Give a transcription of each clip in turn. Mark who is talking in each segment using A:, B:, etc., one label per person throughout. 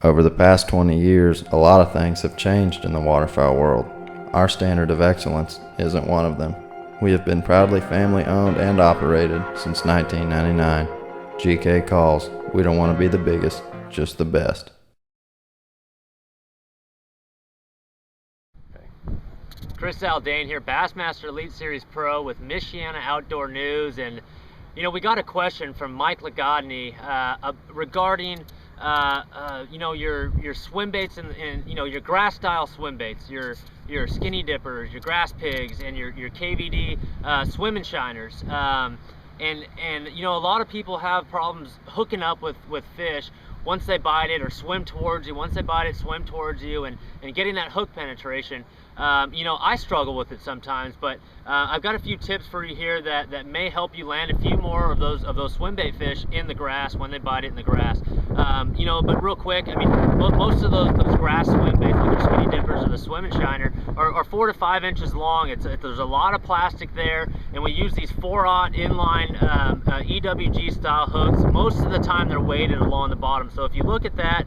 A: Over the past 20 years, a lot of things have changed in the waterfowl world. Our standard of excellence isn't one of them. We have been proudly family owned and operated since 1999. GK calls. We don't want to be the biggest, just the best.
B: Chris Zaldain here, Bassmaster Elite Series Pro with Michiana Outdoor News, and we got a question from Mike Lagodny regarding your swim baits and your grass style swim baits, your skinny dippers, your grass pigs, and your KVD swim and shiners. And a lot of people have problems hooking up with fish once they bite it or swim towards you, once they bite it, swim towards you, and getting that hook penetration. I struggle with it sometimes, but I've got a few tips for you here that may help you land a few more of those swim bait fish in the grass when they bite it in the grass. But real quick, I mean, most of those grass swim baits, like the skinny dippers or the swim and shiner, are 4 to 5 inches long. There's a lot of plastic there, and we use these 4/0 inline EWG style hooks. Most of the time they're weighted along the bottom. So if you look at that,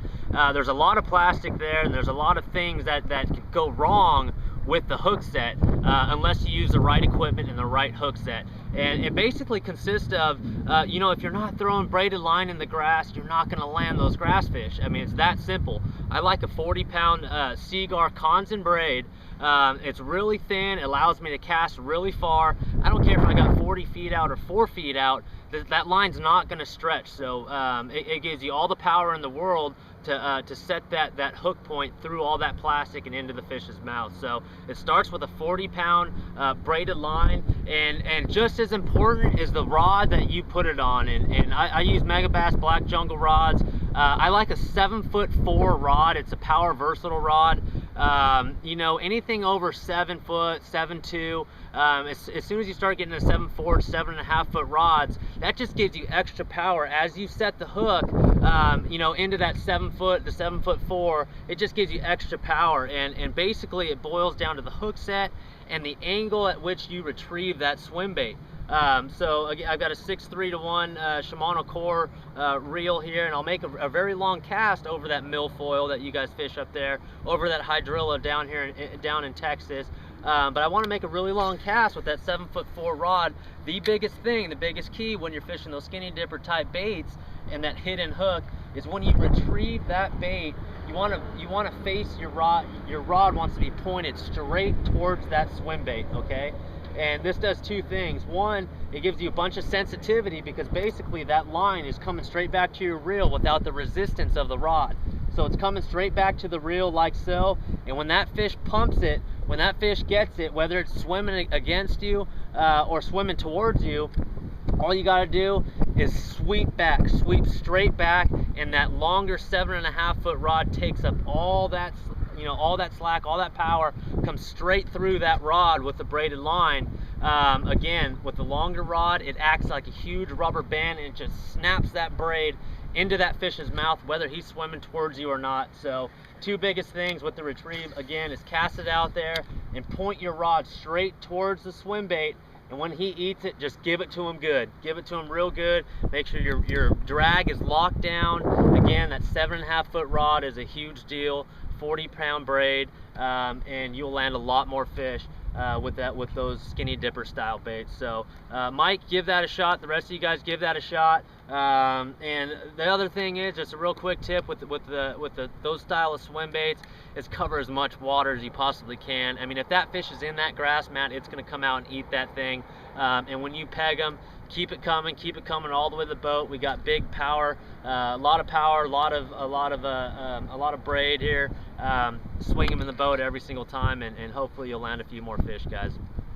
B: there's a lot of plastic there, and there's a lot of things that could go wrong with the hook set unless you use the right equipment and the right hook set. And it basically consists of, if you're not throwing braided line in the grass, you're not going to land those grass fish. I mean, it's that simple. I like a 40-pound Seaguar Consen braid. It's really thin, it allows me to cast really far. I don't care if I got 40 feet out or 4 feet out, that line's not going to stretch. So it gives you all the power in the world to set that hook point through all that plastic and into the fish's mouth. So it starts with a 40-pound braided line, and just as important is the rod that you put it on. And I use Megabass Black Jungle rods. I like a 7'4" rod. It's a power versatile rod. Anything over 7 foot, 7'2", as soon as you start getting to 7'4", 7.5 foot rods, that just gives you extra power as you set the hook, into that 7 foot to 7'4". It just gives you extra power, and basically it boils down to the hook set and the angle at which you retrieve that swim bait. So again, I've got a 6:3-to-1 Shimano Core reel here, and I'll make a very long cast over that milfoil that you guys fish up there, over that hydrilla down here down in Texas. But I want to make a really long cast with that 7'4" rod. The biggest thing, the biggest key when you're fishing those skinny dipper type baits and that hidden hook is when you retrieve that bait, you want to face your rod. Your rod wants to be pointed straight towards that swim bait, okay? And this does two things. One, it gives you a bunch of sensitivity because basically that line is coming straight back to your reel without the resistance of the rod. So it's coming straight back to the reel like so, and when that fish pumps it, when that fish gets it, whether it's swimming against you or swimming towards you, all you got to do is sweep back, sweep straight back, and that longer 7.5 foot rod takes up all that all that slack, all that power comes straight through that rod with the braided line. Again, with the longer rod, it acts like a huge rubber band, and it just snaps that braid into that fish's mouth, whether he's swimming towards you or not. So two biggest things with the retrieve, again, is cast it out there and point your rod straight towards the swim bait. And when he eats it, just give it to him good. Give it to him real good. Make sure your drag is locked down. Again, that 7.5 foot rod is a huge deal. 40-pound braid, and you'll land a lot more fish with those skinny dipper style baits. So Mike, give that a shot. The rest of you guys, give that a shot. And the other thing is, just a real quick tip with those style of swim baits, is cover as much water as you possibly can. I mean, if that fish is in that grass mat, it's going to come out and eat that thing. And when you peg them, keep it coming all the way to the boat. We got big power, a lot of power, a lot of braid here. Swing them in the boat every single time, and hopefully you'll land a few more fish, guys.